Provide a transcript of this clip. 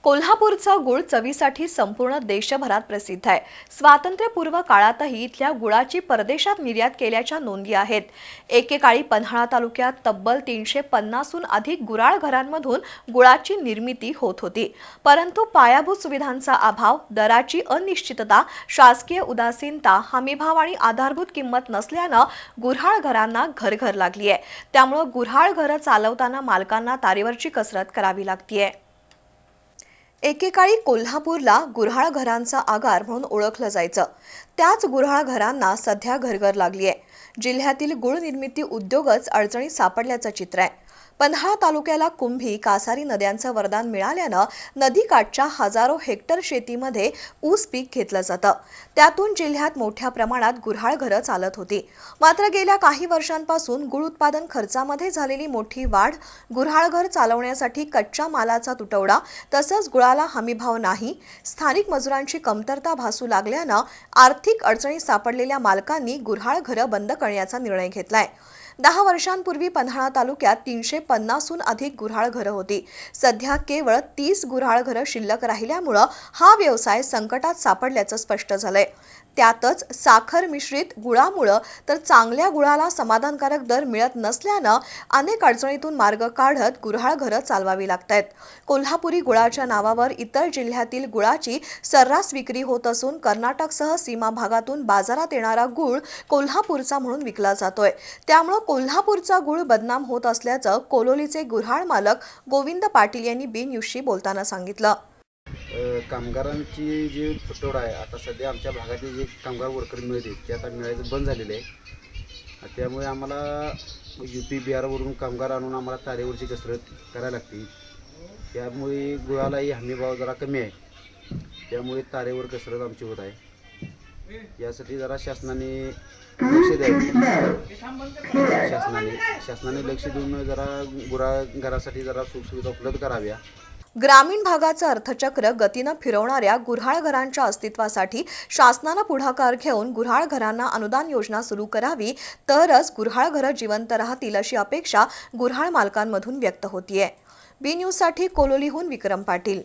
कोल्हापूरचा गुळ चवीसाठी संपूर्ण देशभरात प्रसिद्ध आहे। स्वातंत्र्यपूर्व काळातही इथल्या गुळाची परदेशात निर्यात केल्याच्या नोंदी आहेत। एकेकाळी पन्हाळा तालुक्यात तब्बल 350हून अधिक गुऱ्हाळ घरांमधून गुळाची निर्मिती होत होती। परंतु पायाभूत सुविधांचा अभाव, दराची अनिश्चितता, शासकीय उदासीनता, हमीभाव आणि आधारभूत किंमत नसल्याने गुऱ्हाळ घरांना घरघर लागली आहे। त्यामुळे गुऱ्हाळ घरं चालवताना मालकांना तारेवरची कसरत करावी लागतीये। एकेकाळी कोल्हापूरला गुऱ्हाळ घरांचा आगार म्हणून ओळखलं जायचं। त्याच गुऱ्हाळ घरांना सध्या घरघर लागली आहे। जिल्ह्यातील गुळ निर्मिती उद्योगच अडचणीत सापडल्याचं चित्र आहे। पन्हाळा तालुक्याला कुंभी, कासारी नद्यांचं वरदान मिळाल्यानं नदीकाठच्या हजारो हेक्टर शेतीमध्ये ऊस पीक घेतलं जातं। त्यातून जिल्ह्यात मोठ्या प्रमाणात गुऱ्हाळ घरं चालत होती। मात्र गेल्या काही वर्षांपासून गुळ उत्पादन खर्चामध्ये झालेली मोठी वाढ, गुऱ्हाळ घर चालवण्यासाठी कच्च्या मालाचा तुटवडा, तसंच गुळाला हमीभाव नाही, स्थानिक मजुरांची कमतरता भासू लागल्यानं आर्थिक अडचणीत सापडलेल्या मालकांनी गुऱ्हाळ घरं बंद करण्याचा निर्णय घेतलाय। 10 वर्षांपूर्वी पन्हाळा तालुक्यात 350हून अधिक गुऱ्हाळ घरं होती। सध्या केवळ 30 गुऱ्हाळ घरं शिल्लक राहिल्यामुळे हा व्यवसाय संकटात सापडल्याचं स्पष्ट झालंय। त्यातच साखर मिश्रित गुळामुळे तर चांगल्या गुळाला समाधानकारक दर मिळत नसल्यानं अनेक अडचणीतून मार्ग काढत गुऱ्हाळ घरं चालवावी लागतायत। कोल्हापुरी गुळाच्या नावावर इतर जिल्ह्यातील गुळाची सर्रास विक्री होत असून कर्नाटकसह सीमा भागातून बाजारात येणारा गुळ कोल्हापूरचा म्हणून विकला जातोय। त्यामुळे कोल्हापूरचा गुळ बदनाम होत असल्याचं कोलोलीचे गुऱ्हाळ मालक गोविंद पाटील यांनी बी न्यूजशी बोलताना सांगितलं। कामगारांची जी तुटवडा आहे, आता सध्या आमच्या भागातील जे कामगार वर्कर मिळते ते आता मिळायचं बंद झालेलं आहे। त्यामुळे आम्हाला UP बिहारवरून कामगार आणून आम्हाला तारेवरची कसरत करायला लागते। त्यामुळे गुळालाही हमीभाव जरा कमी आहे, त्यामुळे तारेवर कसरत आमची होत आहे। यासाठी जरा शासनाने लक्ष द्यावे। शासनाने लक्ष देऊन जरा गुऱ्हाळ घरासाठी जरा सुखसुविधा उपलब्ध कराव्या। ग्रामीण भागाचं अर्थचक्र गतीनं फिरवणाऱ्या गुऱ्हाळ घरांच्या अस्तित्वासाठी शासनानं पुढाकार घेऊन गुऱ्हाळ घरांना अनुदान योजना सुरू करावी, तरच गुऱ्हाळ घरं जिवंत राहतील अशी अपेक्षा गुऱ्हाळ मालकांमधून व्यक्त होतीये। बी न्यूजसाठी कोलोलीहून विक्रम पाटील।